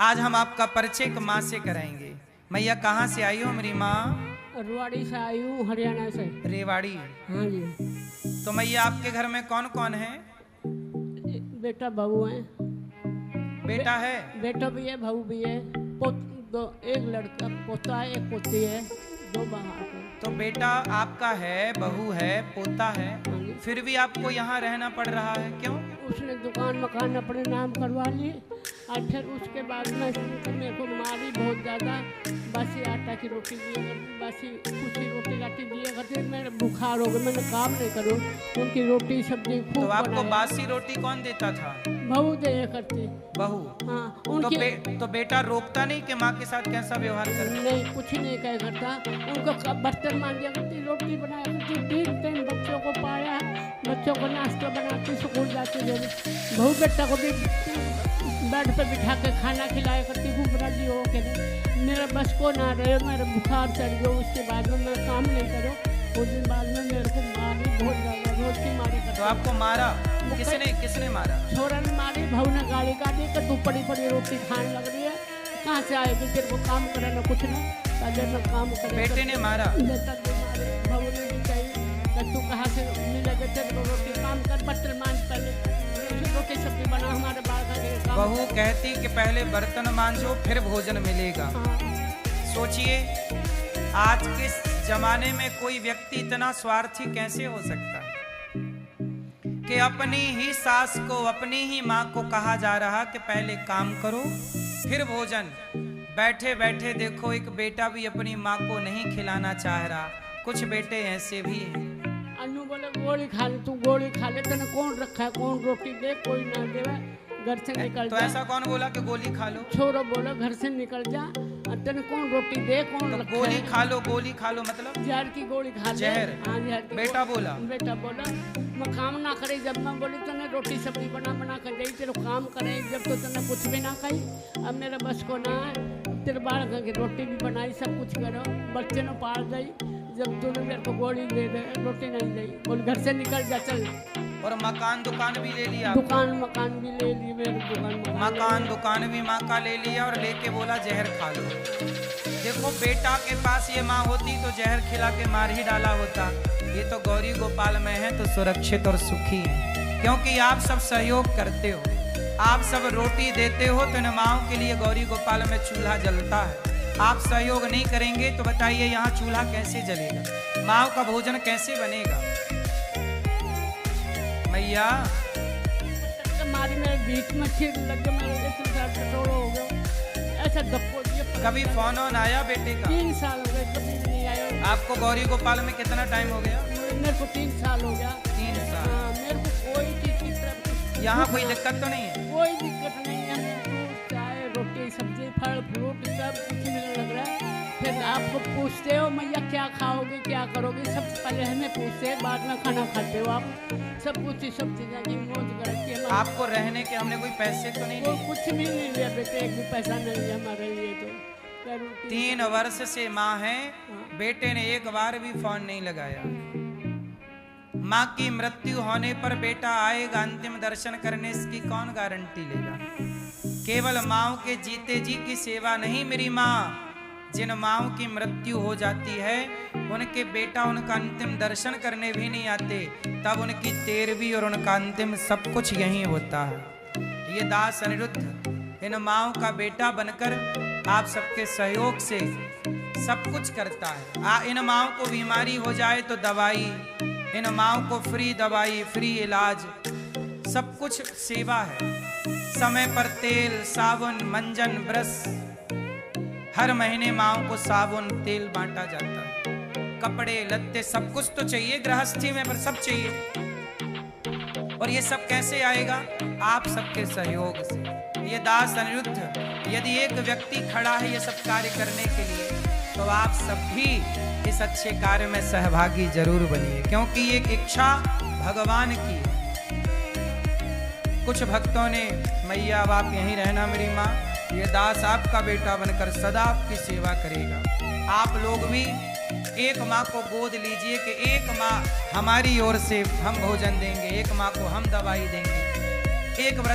आज हम आपका परिचय एक माँ से कराएंगे। मैया कहाँ से आई हो मेरी माँ? रेवाड़ी से आई हूँ, हरियाणा से। रेवाड़ी। हाँ जी। तो मैया आपके घर में कौन कौन है? बेटा बहू है। बेटा है? बेटा भी है, बहू भी है। एक लड़का पोता है, एक पोती है, दो बहू। तो बेटा आपका है, बहू है, पोता है, फिर भी आपको यहाँ रहना पड़ रहा है, क्यों? उसने दुकान मकान अपने नाम करवा ली और फिर उसके बाद में मेरे को मारी बहुत ज़्यादा। बासी आटा की रोटी दिए, बासी कुछ ही रोटी लाटी दिए करते। मेरे बुखार हो गए, मैंने काम नहीं करूँ। उनकी रोटी सब्जी खूब। तो आपको बासी रोटी कौन देता था? बहू दे करती। बहू? हाँ। तो बेटा रोकता नहीं कि माँ के साथ कैसा व्यवहार करता? नहीं, कुछ नहीं कह करता। उनको बर्तन मांझा करती, रोटी बनाया करती, 3 बच्चों को पाया, बच्चों को नाश्ता बनाती, स्कूल जाती है। बहू बेटा को भी बेड पे बिठा के खाना खिलाया करती, घूमना जी हो के। मेरा बस को ना रहे, मेरा बुखार चढ़ गया। उसके बाद में मैं काम नहीं करूँ। उस दिन बाद में मेरे को मारी बहुत ज़्यादा, रोज की मारी करती। तो आपको मारा? किसने मारा? छोरा ने मारी, बहू ने गाली काटी कि तू पड़ी पड़ी रोटी खाने लग रही है, कहाँ से आएगी? तेरे को काम करे ना कुछ ना, अगर मैं काम करे। बेटे ने मारा? बेटा ने मारे, बहू ने भी कही तू कहाँ से मिलेगा? तेरे को रोटी काम कर, बर्तन मांझ पहले, रोटी सब्जी बना, हमारे बाल का। बहू कहती कि पहले बर्तन मांझो फिर भोजन मिलेगा। हाँ। सोचिए, आज के जमाने में कोई व्यक्ति इतना स्वार्थी कैसे हो सकता है कि अपनी ही सास को, अपनी ही माँ को कहा जा रहा कि पहले काम करो फिर भोजन। बैठे बैठे देखो, एक बेटा भी अपनी माँ को नहीं खिलाना चाह रहा। कुछ बेटे ऐसे भी हैं। अन्नू बोले गोली खा ले, तू गोली खा ले, तेने कौन रखा है? कौन रोटी दे? कोई ना देवे, घर से निकल तो जा। ऐसा कौन बोला कि गोली खा लो? छोरो बोला घर से निकल जा, तेने कौन रोटी दे? कौन तो रखा गोली है? खा लो, गोली खा लो मतलब जहर की गोली खा ले। जहर? हाँ, जहर की बेटा बोला? बेटा बोला मैं काम ना करे। जब मैं बोली तने रोटी सब्जी बना बना कर दे, तेरे काम करे, जब तो तने कुछ भी ना खाई। अब मेरा बस को ना है, तेरे बाल की रोटी भी बनाई, सब कुछ करो, बच्चे ने पाल गई। जब तूने मेरे को गोली दे दे, रोटी नहीं दी, बोल घर से निकल जा, चल। और मकान दुकान भी ले लिया? दुकान मकान भी ले ली, मेरे मकान दुकान भी माँ का ले लिया और लेके बोला जहर खा लो। देखो, बेटा के पास ये माँ होती तो जहर खिला के मार ही डाला होता। ये तो गौरी गोपाल में है तो सुरक्षित और सुखी है, क्योंकि आप सब सहयोग करते हो, आप सब रोटी देते हो। तो इन माँओं के लिए गौरी गोपाल में चूल्हा जलता है। आप सहयोग नहीं करेंगे तो बताइए यहाँ चूल्हा कैसे जलेगा? माँ का भोजन कैसे बनेगा? मैया मारी मेरे बीच में छीट लग गया, मेरे कटोरा हो गया, ऐसा धक्को दिया। कभी फोन ऑन आया बेटे का? 3 साल हो गए, कभी नहीं आया। आपको गौरी गोपाल में कितना टाइम हो गया? मेरे को 3 साल हो गया। 3 साल? हाँ, मेरे को कोई चीज की तरफ यहाँ कोई दिक्कत तो नहीं है? कोई दिक्कत नहीं है। दूध चाय रोटी सब्जी फल फ्रूट सब कुछ मिलने लग रहा है। फिर आपको पूछते हो मैया क्या खाओगे क्या करोगे, सबसे पहले हमें पूछते हैं, बाद में खाना खाते हो आप। सब कुछ सब चीज़ें की मौज करती है। आपको रहने के हमने कोई पैसे तो नहीं लिए? कुछ भी नहीं लिया बेटे, एक भी पैसा नहीं लिया हमारे लिए। तो 3 वर्ष से माँ है, बेटे ने एक बार भी फोन नहीं लगाया। माँ की मृत्यु होने पर बेटा आएगा अंतिम दर्शन करने, इसकी कौन गारंटी लेगा? केवल माँ के जीते जी की सेवा नहीं मेरी माँ, जिन माँओं की मृत्यु हो जाती है उनके बेटा उनका अंतिम दर्शन करने भी नहीं आते, तब उनकी तेरहवीं और उनका अंतिम सब कुछ यही होता है। ये दास अनिरुद्ध इन माँओं का बेटा बनकर आप सबके सहयोग से सब कुछ करता है। इन माँओं को बीमारी हो जाए तो दवाई, इन माँओं को फ्री दवाई, फ्री इलाज, सब कुछ सेवा है। समय पर तेल साबुन मंजन ब्रश, हर महीने माँओं को साबुन तेल बांटा जाता है। कपड़े लत्ते सब कुछ तो चाहिए गृहस्थी में, पर सब चाहिए। और ये सब कैसे आएगा? आप सबके सहयोग से। ये दास अनिरुद्ध यदि एक व्यक्ति खड़ा है ये सब कार्य करने के लिए, तो आप सब भी इस अच्छे कार्य में सहभागी जरूर बनिए, क्योंकि ये एक इच्छा भगवान की है। कुछ भक्तों ने मैया अब आप यहीं रहना मेरी माँ, ये दास आपका बेटा बनकर सदा आपकी सेवा करेगा। आप लोग भी एक माँ को गोद लीजिए कि एक माँ हमारी ओर से हम भोजन देंगे, एक माँ को हम दवाई देंगे, एक व्रत